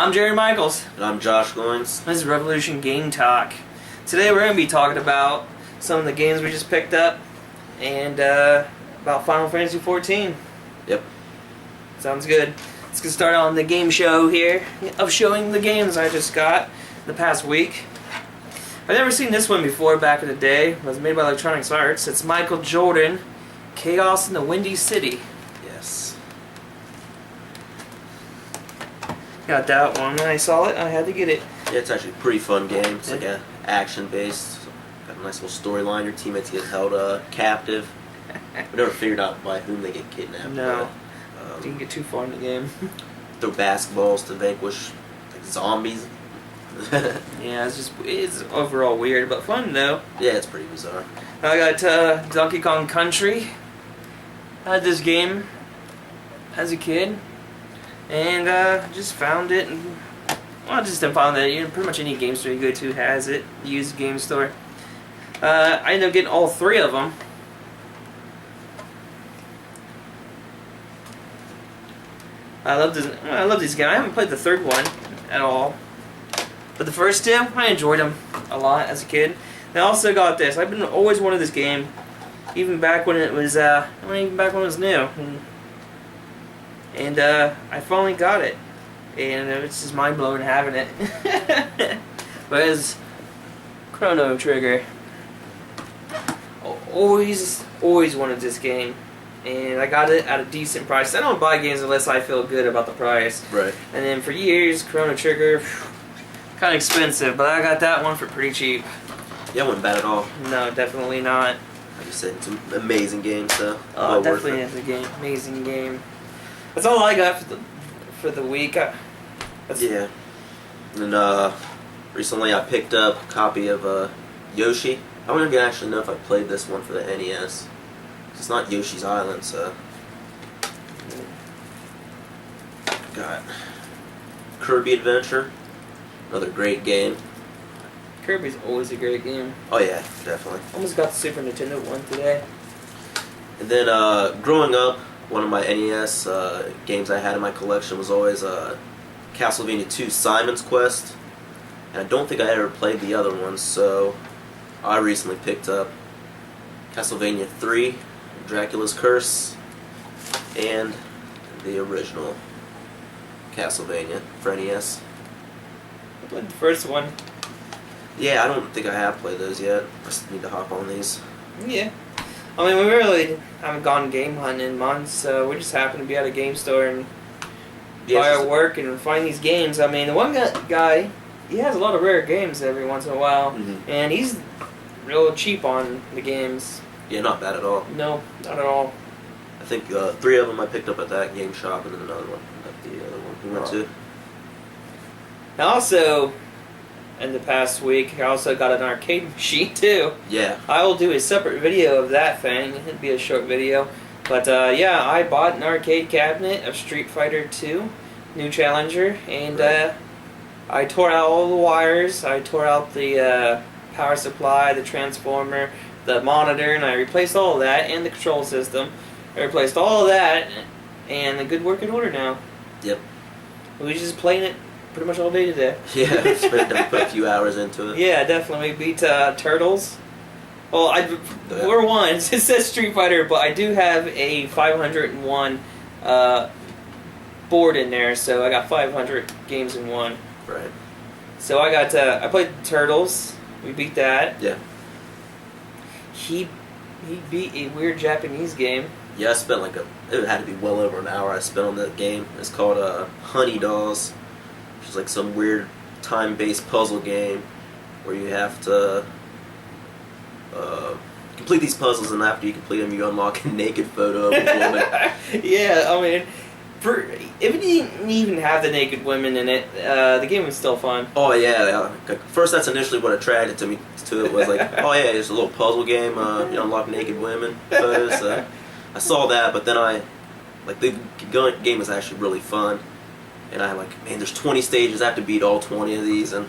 I'm Jared Michaels. And I'm Josh Goins. This is Revolution Game Talk. Today we're going to be talking about some of the games we just picked up and about Final Fantasy XIV. Yep. Sounds good. Let's get started on the game show here of showing the games I just got the past week. I've never seen this one before back in the day. It was made by Electronic Arts. It's Michael Jordan, Chaos in the Windy City. Yes. Got that one. When I saw it, I had to get it. Yeah, it's actually a pretty fun game. It's like a action-based. Got a nice little storyline. Your teammates get held captive. We never figured out by whom they get kidnapped. No. But, Didn't get too far in the game. throw basketballs to vanquish like zombies. Yeah, it's overall weird, but fun though. Yeah, it's pretty bizarre. I got Donkey Kong Country. I had this game as a kid, and just found it. And, well, I just found that pretty much any game store you go to has it. Used game store. I ended up getting all three of them. I love this game. I haven't played the third one at all. But the first two, I enjoyed them a lot as a kid. And I also got this. I've been always wanted this game, even back when it was, even back when it was new. And I finally got it, and it's just mind blowing having it. But it's Chrono Trigger. Always wanted this game, and I got it at a decent price. I don't buy games unless I feel good about the price. Right. And then for years, Chrono Trigger. Kind of expensive, but I got that one for pretty cheap. Yeah, it wasn't bad at all. No, definitely not. Like you said, it's an amazing game, so Oh, definitely is a game, amazing game. That's all I got for the week. Yeah. And recently I picked up a copy of Yoshi. I don't even actually know if I played this one for the NES. It's not Yoshi's Island, so. Got Kirby Adventure. Another great game. Kirby's always a great game. Oh yeah, definitely. Almost got the Super Nintendo one today. And then growing up, one of my NES games I had in my collection was always Castlevania 2 Simon's Quest. And I don't think I ever played the other ones, so I recently picked up Castlevania 3, Dracula's Curse, and the original Castlevania for NES. I played the first one. Yeah, I don't think I have played those yet. I just need to hop on these. Yeah. I mean, we really haven't gone game hunting in months, so we just happen to be at a game store and buy our work and find these games. I mean, the one guy, he has a lot of rare games every once in a while, and he's real cheap on the games. Yeah, not bad at all. No, not at all. I think 3 of them I picked up at that game shop, and then another one at the other one we went to. Now also, in the past week, I also got an arcade machine too. Yeah. I will do a separate video of that thing. It'd be a short video. But yeah, I bought an arcade cabinet of Street Fighter 2, New Challenger, and I tore out all the wires. I tore out the power supply, the transformer, the monitor, and I replaced all of that, and the control system. I replaced all of that, and the good working order now. Yep. We was just playing it pretty much all day today. Yeah, put a few hours into it. Yeah, definitely. We beat Turtles. Well, we're one. It says Street Fighter, but I do have a 501 board in there, so I got 500 games in one. Right. So I played Turtles. We beat that. Yeah. He beat a weird Japanese game. Yeah, I spent it had to be well over an hour I spent on that game. It's called Honey Dolls, which is like some weird time-based puzzle game where you have to complete these puzzles, and after you complete them, you unlock a naked photo of a woman. Yeah, I mean, if it didn't even have the naked women in it, the game was still fun. Oh yeah, first that's initially what attracted me to it was like, oh yeah, it's a little puzzle game. You unlock naked women photos. I saw that, but then the game was actually really fun, and I'm like, man, there's 20 stages. I have to beat all 20 of these, and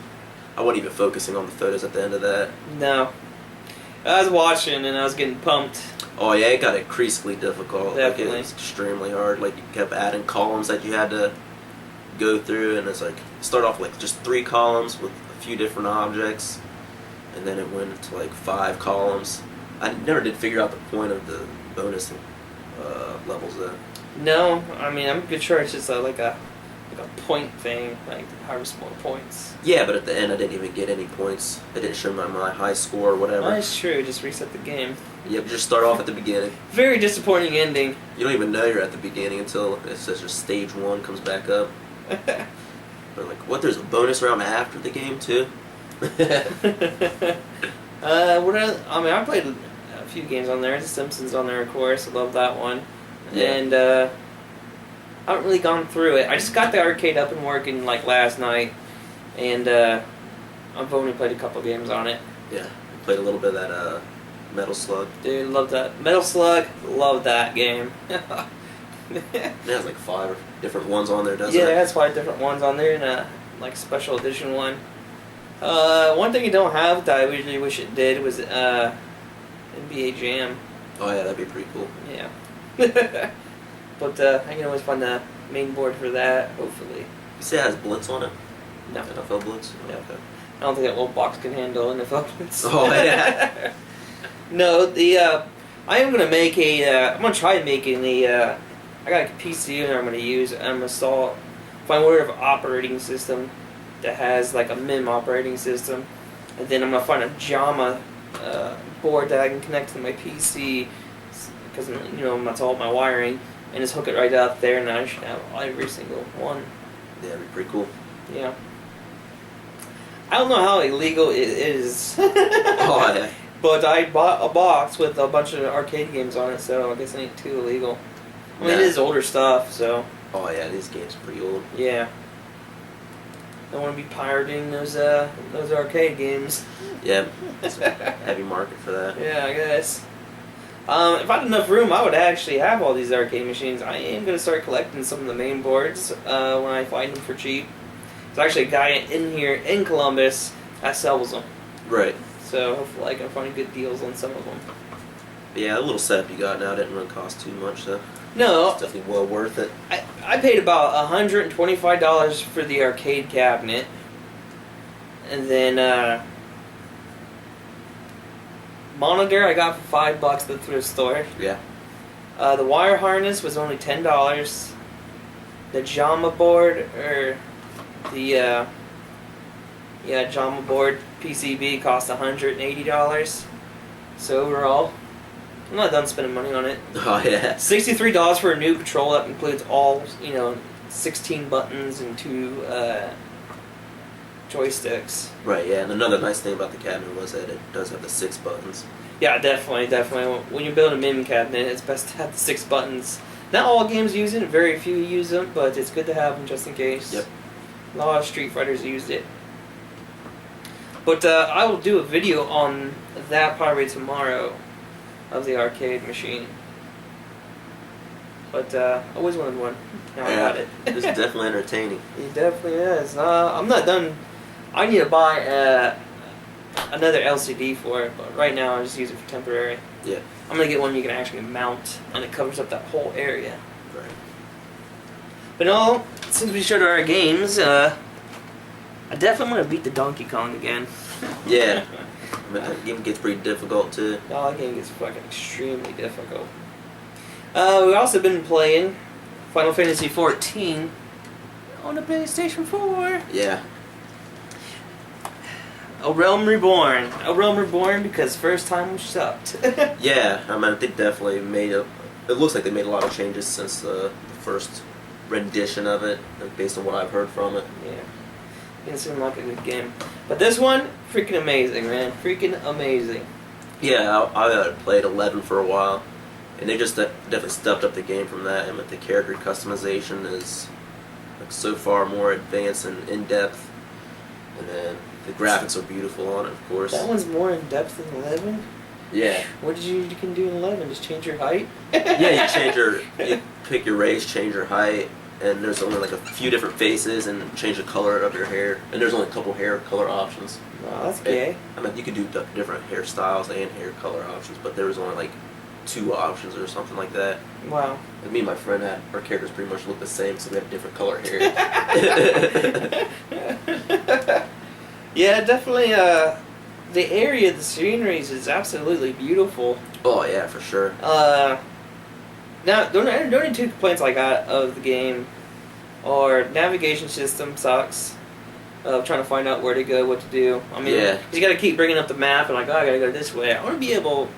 I wasn't even focusing on the photos at the end of that. No. I was watching and I was getting pumped. Oh yeah, it got increasingly difficult. Definitely. Like, it was extremely hard. Like, you kept adding columns that you had to go through, and it's like start off like just 3 columns with a few different objects, and then it went into like 5 columns. I never did figure out the point of the bonus levels though. No, I mean I'm pretty sure it's just like a point thing, like harvest more points. Yeah, but at the end I didn't even get any points. It didn't show my high score or whatever. That's true. Just reset the game. Yep, just start off at the beginning. Very disappointing ending. You don't even know you're at the beginning until it says your stage 1 comes back up. But like, what? There's a bonus round after the game too. I mean, I played a few games on there. The Simpsons on there, of course. I love that one. Yeah. And I haven't really gone through it. I just got the arcade up and working like last night, and I've only played a couple games on it. Yeah, played a little bit of that Metal Slug. Dude, love that Metal Slug. Love that game. It has like 5 different ones on there, doesn't Yeah, it? it has 5 different ones on there, and a like special edition one. One thing you don't have that I really wish it did was NBA Jam. Oh yeah, that'd be pretty cool. Yeah. But I can always find the main board for that, hopefully. You say it has Blitz on it? No. NFL Blitz? No. Okay. I don't think that little box can handle NFL Blitz. Oh, yeah. No, I am gonna make I'm gonna try making I got a PC that I'm gonna use. I'm gonna find whatever operating system that has like a MIM operating system, and then I'm gonna find a JAMA board that I can connect to my PC, because that's all my wiring, and just hook it right up there, and I should have every single one. Yeah, that'd be pretty cool. Yeah. I don't know how illegal it is. Oh, yeah. But I bought a box with a bunch of arcade games on it, so I guess it ain't too illegal. I mean, Nah. it is older stuff, so Oh yeah, these games are pretty old. yeah. Don't want to be pirating those arcade games. Yeah, it's a heavy market for that. Yeah, I guess. If I had enough room, I would actually have all these arcade machines. I am going to start collecting some of the main boards when I find them for cheap. There's actually a guy in here in Columbus that sells them. Right. So hopefully I can find good deals on some of them. But yeah, the little setup you got now didn't really cost too much, though. No, It's definitely well worth it. I paid about $125 for the arcade cabinet. And then monitor I got for $5 at the thrift store. Yeah. The wire harness was only $10. The JAMA board, or the JAMA board PCB cost $180. So overall, I'm not done spending money on it. Oh yeah. $63 for a new control that includes all 16 buttons and 2 joysticks. Right. Yeah. And another nice thing about the cabinet was that it does have the 6 buttons. Yeah, definitely. When you build a MIM cabinet, it's best to have the 6 buttons. Not all games use it, very few use them, but it's good to have them just in case. Yep. A lot of Street Fighters used it. But I will do a video on that probably tomorrow of the arcade machine. But I always wanted one. Now I got it. It's definitely entertaining. It definitely is. I'm not done. I need to buy another LCD for it, but right now I just use it for temporary. Yeah. I'm gonna get one you can actually mount, and it covers up that whole area. Right. But no, since we showed our games, I definitely want to beat the Donkey Kong again. Yeah. I mean, that game gets pretty difficult too. Oh, that game gets fucking extremely difficult. We've also been playing Final Fantasy XIV on the PlayStation 4. Yeah. A Realm Reborn. A Realm Reborn because first time sucked. Yeah. I mean, they definitely made it looks like they made a lot of changes since the first rendition of it, based on what I've heard from it. Yeah. Didn't seem like a good game. But this one, freaking amazing, man. Freaking amazing. Yeah, I played 11 for a while, and they just definitely stepped up the game from that. And with the character customization is like so far more advanced and in depth, and then the graphics are beautiful on it, of course. That one's more in depth than 11. Yeah. What you can do in 11? Just change your height? Yeah, you pick your race, change your height, and there's only like a few different faces, and change the color of your hair. And there's only a couple hair color options. Wow, that's gay. I mean, you could do different hairstyles and hair color options, but there was only like 2 options or something like that. Wow. And me and my friend had our characters pretty much look the same, so we had different color hair. Yeah, definitely. The area, the sceneries is absolutely beautiful. Oh yeah, for sure. Now, the only 2 complaints I got of the game are navigation system sucks. Of trying to find out where to go, what to do. I mean, Yeah. you got to keep bringing up the map and like, oh, I got to go this way. I want to be able.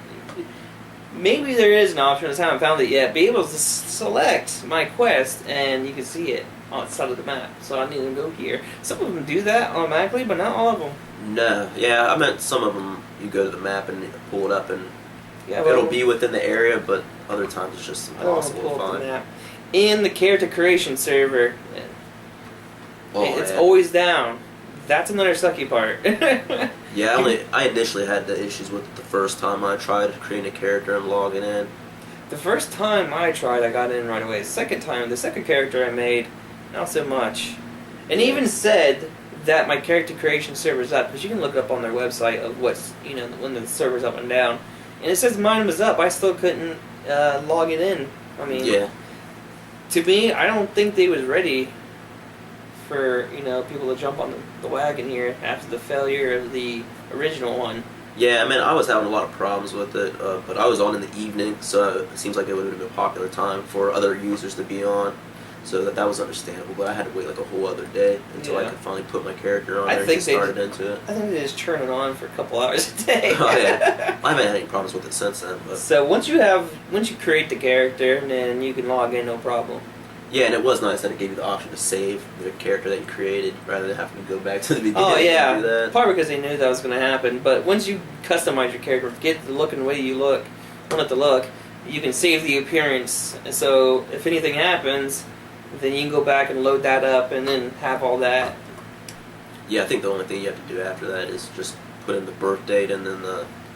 Maybe there is an option. I just haven't found it yet. Be able to select my quest and you can see it on the side of the map. So I need to go here. Some of them do that automatically, but not all of them. No, yeah, I meant some of them. You go to the map and pull it up, and Yeah, well, it'll be within the area, but other times it's just I don't want to impossible pull to up the find. map. In the character creation server, Oh, it's yeah. always down. That's another sucky part. Yeah, I initially had the issues with it the first time I tried creating a character and logging in. The first time I tried, I got in right away. The second character I made, not so much. And even said that my character creation server's up, because you can look it up on their website of what's, when the server's up and down. And it says mine was up. I still couldn't log it in. I mean, Yeah, to me, I don't think they was ready for, people to jump on the wagon here after the failure of the original one. yeah. I mean, I was having a lot of problems with it, but I was on in the evening, so it seems like it would have been a popular time for other users to be on. So that was understandable, but I had to wait like a whole other day until I Yeah. could finally put my character on I there and think get they- started into it. I think they just turn it on for a couple hours a day. Oh yeah, I haven't had any problems with it since then. But So once you create the character, then you can log in, no problem. yeah, and it was nice that it gave you the option to save the character that you created rather than having to go back to the beginning. Oh and yeah, do that. probably because they knew that was going to happen. But once you customize your character, get the look and the way you want it to look, you can save the appearance. So if anything happens, then you can go back and load that up and then have all that. Yeah, I think the only thing you have to do after that is just put in the birth date and then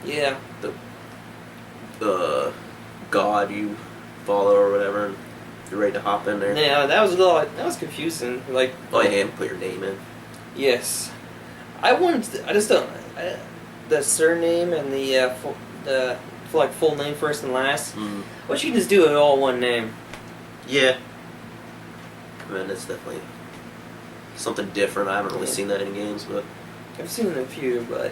Yeah. the god you follow or whatever, and you're ready to hop in there. Yeah, that was confusing. Like, Oh yeah, and put your name in. yes, I just don't. The surname and the full name first and last. Mm. What you can just do it all one name. Yeah. I mean, it's definitely something different. I haven't really Yeah. seen that in games, but I've seen it in a few, but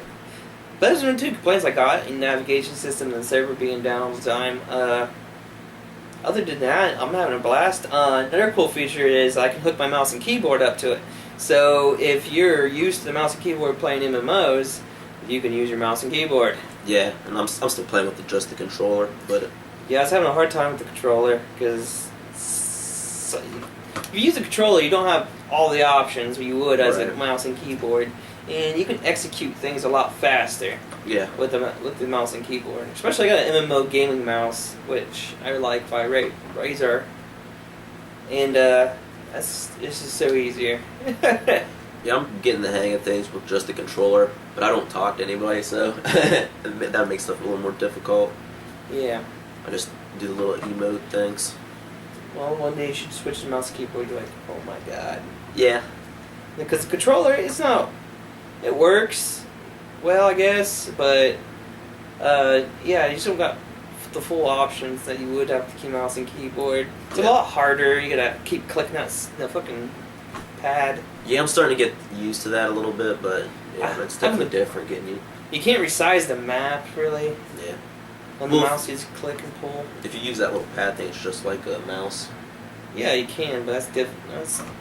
those are the 2 complaints I got in navigation system and the server being down all the time. Other than that, I'm having a blast. Another cool feature is I can hook my mouse and keyboard up to it. So if you're used to the mouse and keyboard playing MMOs, you can use your mouse and keyboard. yeah, and I'm still playing with just the controller, but Yeah, I was having a hard time with the controller because if you use the controller, you don't have all the options you would as a Right. mouse and keyboard, and you can execute things a lot faster yeah. with the mouse and keyboard. Especially I got an MMO gaming mouse, which I like by Razer, and it's just so easier. Yeah, I'm getting the hang of things with just the controller, but I don't talk to anybody, so that makes stuff a little more difficult. Yeah. I just do the little emote things. Well, one day you should switch to mouse and keyboard. You're like, oh my god. Yeah. Because the controller, it works well, I guess, but yeah, you still got the full options that you would have with the mouse and keyboard. It's a Yeah. lot harder. You gotta keep clicking that the fucking pad. Yeah, I'm starting to get used to that a little bit, but yeah, it's definitely different getting you. You can't resize the map really. Yeah. On Well, the mouse, you just click and pull. If you use that little pad thing, it's just like a mouse. Yeah, you can, but that's different.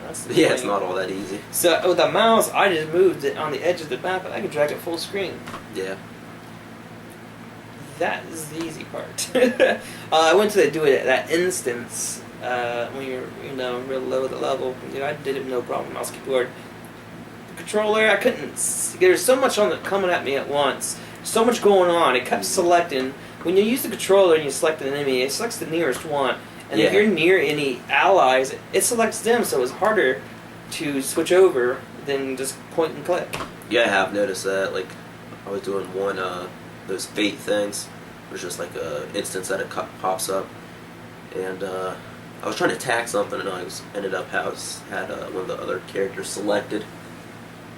That's the Yeah, it's thing. not all that easy. So with the mouse, I just moved it on the edge of the map, and I can drag it full screen. Yeah. That is the easy part. I went to do it at that instance when you're real low at the level. I did it no problem. Mouse keyboard, the controller. I couldn't. There's so much on it coming at me at once. So much going on. It kept selecting. When you use the controller and you select an enemy, it selects the nearest one. And if Yeah. you're near any allies, it selects them. So it's harder to switch over than just point and click. Yeah, I have noticed that. Like, I was doing one, those fate things. It was just like a instance that it pops up. And I was trying to attack something, and ended up had one of the other characters selected.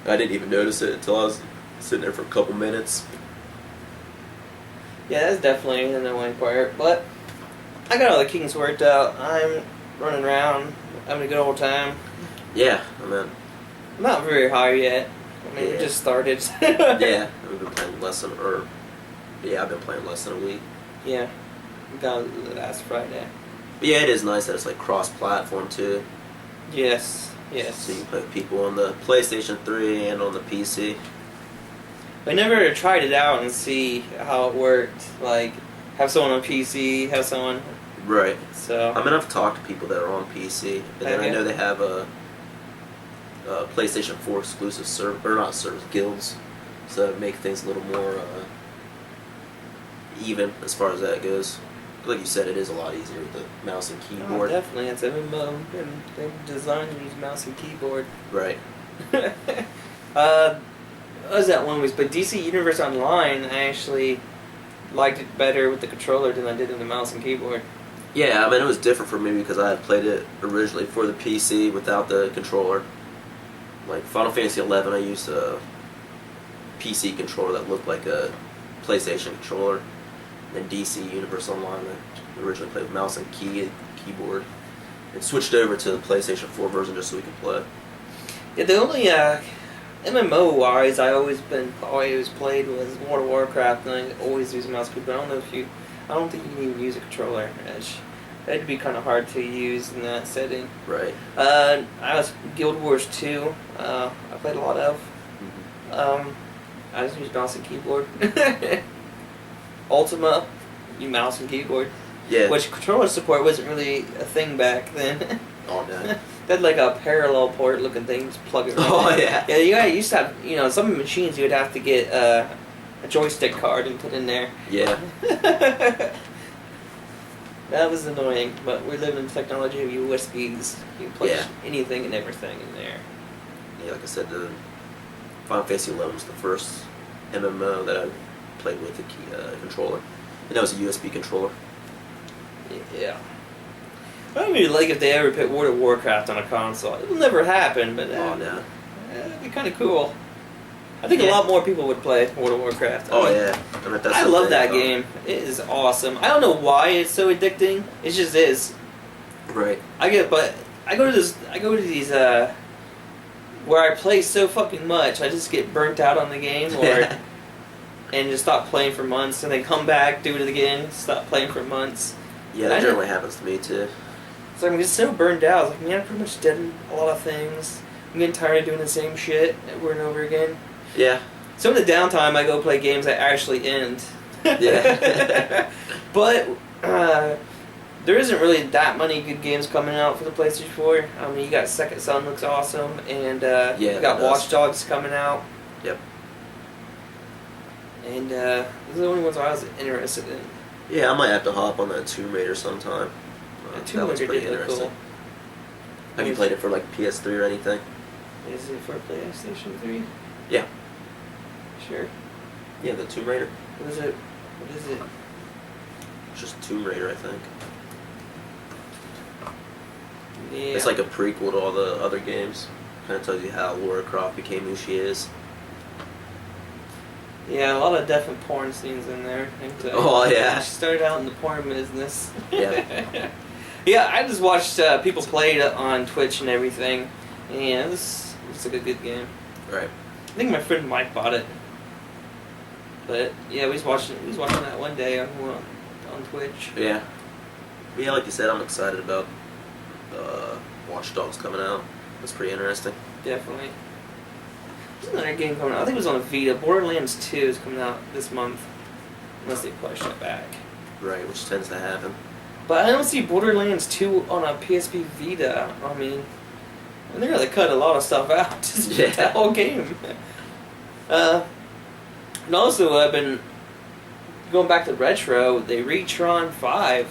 I didn't even notice it until I was sitting there for a couple minutes. Yeah, that's definitely an annoying part. But I got all the kinks worked out. I'm running around, having a good old time. Yeah, I mean, Not very high yet. I mean, we Yeah. just started. yeah, we've been playing less than, I've been playing less than a week. Yeah. We got it last Friday. But yeah, it is nice that it's like cross-platform too. Yes. Yes. So you can play with people on the PlayStation 3 and on the PC. I never tried it out and see how it worked. Like, have someone on PC, have someone. Right. So. I mean, I've talked to people that are on PC, and then Okay. I know they have a PlayStation 4 exclusive server, or not servers, guilds, so it make things a little more even as far as that goes. Like you said, it is a lot easier with the mouse and Oh, keyboard. definitely, it's MMO, and they designed to use mouse and keyboard. Right. What was that one was? But DC Universe Online, I actually liked it better with the controller than I did with the mouse and keyboard. Yeah, I mean, it was different for me because I had played it originally for the PC without the controller. Like Final Fantasy XI, I used a PC controller that looked like a PlayStation controller. And then DC Universe Online, I originally played with mouse and keyboard. And switched over to the PlayStation 4 version just so we could play. Yeah, the only MMO wise I always played was World of Warcraft, and I always use mouse keyboard. I don't think you can even use a controller. That'd be kind of hard to use in that setting. Right. I was Guild Wars 2. I played a lot of. I just used mouse and keyboard. Ultima, you mouse and keyboard. Yeah. Which controller support wasn't really a thing back then. Oh, no. They had like a parallel port looking thing, just plug it right Oh, in. yeah. Yeah, you used to have, some machines you would have to get a joystick card and put in there. Yeah. That was annoying, but we live in technology of USBs. You can plug Yeah. anything and everything in there. Yeah, like I said, the Final Fantasy XI was the first MMO that I played with a controller. And that was a USB controller. Yeah. I don't really like if they ever put World of Warcraft on a console. It will never happen, but Oh, no. that'd be kind of cool. I think a Yeah. lot more people would play World of Warcraft. Oh, yeah. I mean, that's I the love thing, that game. It is awesome. I don't know why it's so addicting. It just is. Right. I go to these where I play so fucking much, I just get burnt out on the game, and just stop playing for months, and then come back, do it again, stop playing for months. Yeah, that generally happens to me, too. So I'm just so burned out. It's like, man, I pretty much did a lot of things. I'm getting tired of doing the same shit over and over again. Yeah. So in the downtime, I go play games that actually end. Yeah. But there isn't really that many good games coming out for the PlayStation 4. I mean, you got Second Son looks awesome, and you got Watch Dogs coming out. Yep. And those are the only ones I was interested in. Yeah, I might have to hop on that Tomb Raider sometime. Tomb Raider did look cool. Have you played it for like PS3 or anything? Is it for PlayStation 3? Yeah. Sure. Yeah, the Tomb Raider. What is it? What is it? It's just Tomb Raider, I think. Yeah. It's like a prequel to all the other games. Kind of tells you how Lara Croft became who she is. Yeah, a lot of definite porn scenes in there. Oh, yeah. She started out in the porn business. Yeah. Yeah, I just watched people play it on Twitch and everything. And yeah, this looks like a good game. Right. I think my friend Mike bought it. But yeah, we was watching that one day on Twitch. Yeah. But yeah, like you said, I'm excited about Watch Dogs coming out. That's pretty interesting. Definitely. There's another game coming out. I think it was on Vita. Borderlands 2 is coming out this month. Unless they push it back. Right, which tends to happen. But I don't see Borderlands 2 on a PSP Vita. I mean, they're gonna cut a lot of stuff out just Yeah. that whole game. And also, I've been going back to retro. The Retron 5.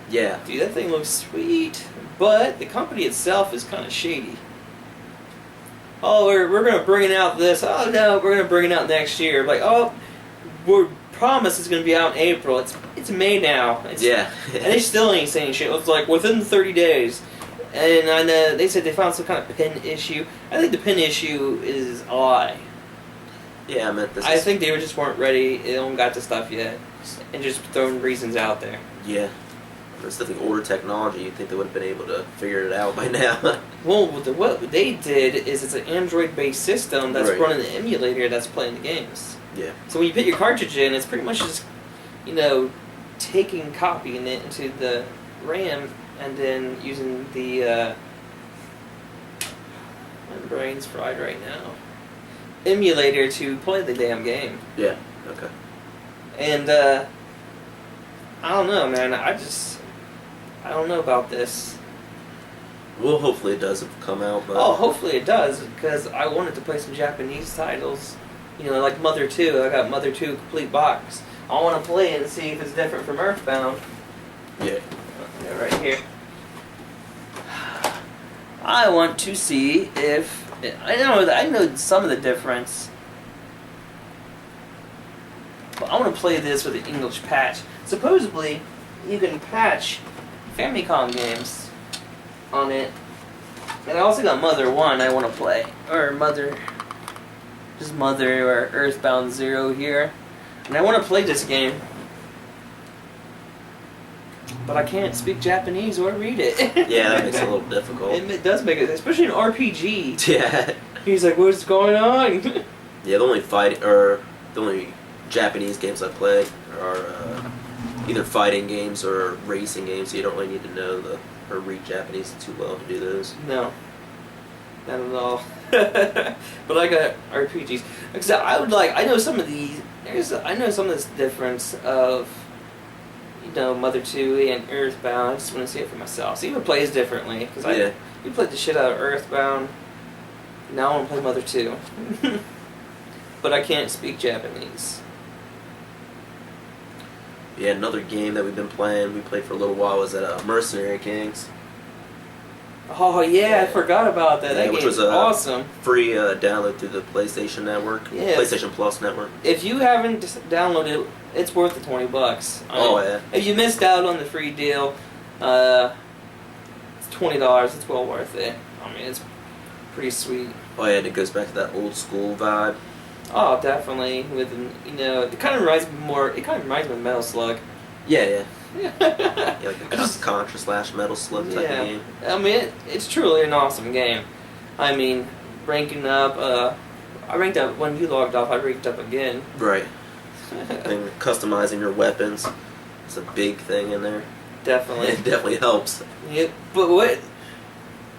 Yeah. Dude, that thing looks sweet. But the company itself is kind of shady. Oh, we're gonna bring it out this. Oh no, we're gonna bring it out next year. Like, oh, we're promised it's gonna be out in April. It's May now. Yeah. And they still ain't saying shit. It's like within 30 days. And I know they said they found some kind of pin issue. I think the pin issue is I. Yeah, I meant this. I think they just weren't ready. They don't got the stuff yet, and just throwing reasons out there. Yeah. It's definitely older technology. You'd think they would have been able to figure it out by now. Well, what they did is it's an Android-based system that's Right. running the emulator that's playing the games. Yeah. So when you put your cartridge in, it's pretty much just, copying it into the RAM and then using the, my brain's fried right now, emulator to play the damn game. Yeah. Okay. And, I don't know, man. I don't know about this. Well, hopefully it does come out. But Oh, hopefully it does, because I wanted to play some Japanese titles. Like Mother 2. I got Mother 2 complete box. I want to play it and see if it's different from Earthbound. Yeah. Yeah, right here. I want to see if I know some of the difference, but I want to play this with an English patch. Supposedly, you can patch Famicom games on it, and I also got Mother 1 I want to play, or Mother or Earthbound 0 here, and I want to play this game. But I can't speak Japanese or read it. Yeah, that makes it a little difficult. It does make it, especially in RPG. Yeah. He's like, what's going on? Yeah, the only Japanese games I play are either fighting games or racing games. So you don't really need to know or read Japanese too well to do those. No. Not at all. But I got RPGs. Because I know some of these, I know some of this difference of, Mother 2 and Earthbound. I just want to see it for myself. See if it plays differently. Because we played the shit out of Earthbound. Now I want to play Mother 2. But I can't speak Japanese. Yeah, another game that we played for a little while, was Mercenary Kings. Oh yeah, I forgot about that. That which game's was awesome. Free download through the PlayStation Network, Yeah. PlayStation Plus network. If you haven't downloaded it, it's worth the $20. Yeah. If you missed out on the free deal, it's $20. It's well worth it. It's pretty sweet. Oh yeah, and it goes back to that old school vibe. Oh, definitely. It kind of reminds me more. It kind of reminds me of Metal Slug. Yeah. Yeah, Yeah, like a Contra / Metal Slug type of game. It's truly an awesome game. Ranking up. I ranked up when you logged off. I ranked up again. Right. And customizing your weapons is a big thing in there. Definitely. It definitely helps. Yeah, but what?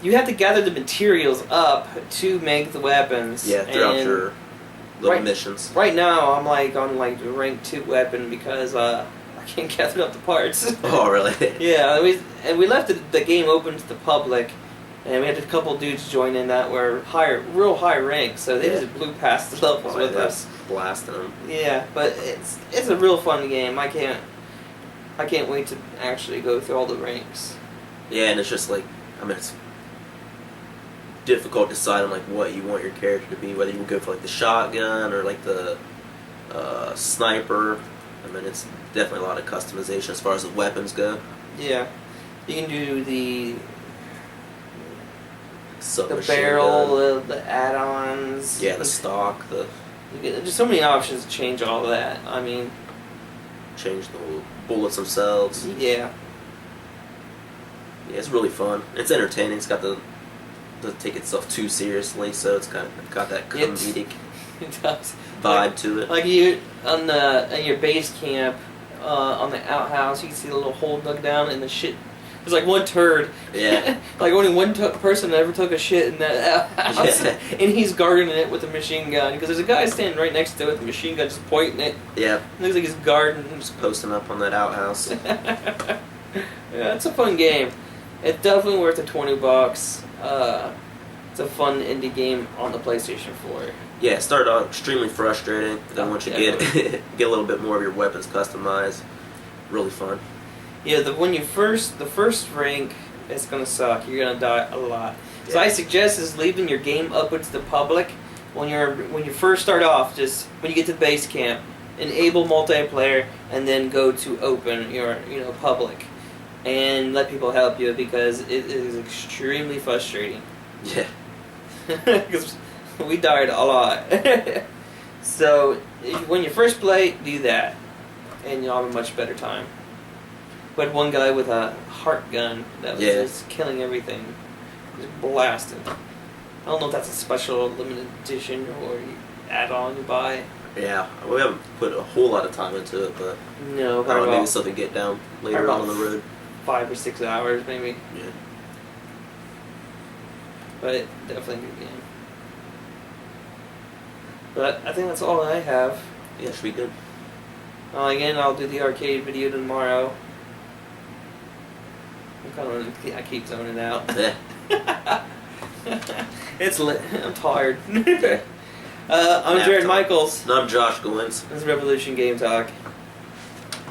You have to gather the materials up to make the weapons. Yeah, throughout your little missions. Right now, I'm on the rank 2 weapon because I can't gather up the parts. Oh, really? Yeah, we left the game open to the public, and we had a couple dudes join in that were real high rank, so they just blew past the levels with us. Blasting them. Yeah, but it's a real fun game. I can't wait to actually go through all the ranks. Yeah, and it's just it's difficult to decide on what you want your character to be, whether you would go for the shotgun or the sniper. It's definitely a lot of customization as far as the weapons go. Yeah, you can do the Submachine barrel, gun. the add-ons. Yeah, the stock, There's so many options to change all of that. change the bullets themselves. Yeah. Yeah, it's really fun. It's entertaining. It's doesn't take itself too seriously, so it's got that comedic It does. vibe to it. You in your base camp, on the outhouse, you can see the little hole dug down in the shit. There's one turd. Yeah. Only one person ever took a shit in that outhouse, Yeah. and he's guarding it with a machine gun because there's a guy standing right next to it with a machine gun just pointing it. Yeah. It looks like he's guarding. Just posting up on that outhouse. Yeah, it's a fun game. It's definitely worth the $20. It's a fun indie game on the PlayStation 4. Yeah, it started out extremely frustrating, but then once you get get a little bit more of your weapons customized, really fun. Yeah, the first rank, it's gonna suck. You're gonna die a lot. So Yeah. I suggest is leaving your game open to the public when you first start off. Just when you get to base camp, enable multiplayer, and then go to open your public, and let people help you because it is extremely frustrating. Yeah. Because we died a lot. So when you first play, do that, and you'll have a much better time. We had one guy with a heart gun that was just killing everything, just blasting. I don't know if that's a special limited edition or add-on you buy. Yeah, we haven't put a whole lot of time into it, but No, I don't know, maybe something to get down later on the road. 5 or 6 hours, maybe. Yeah. But definitely a good game. But I think that's all I have. Yeah, should be good. Again, I'll do the arcade video tomorrow. I keep zoning out. Yeah. It's lit. I'm tired. I'm Jared Michaels. And I'm Josh Goins. This is Revolution Game Talk.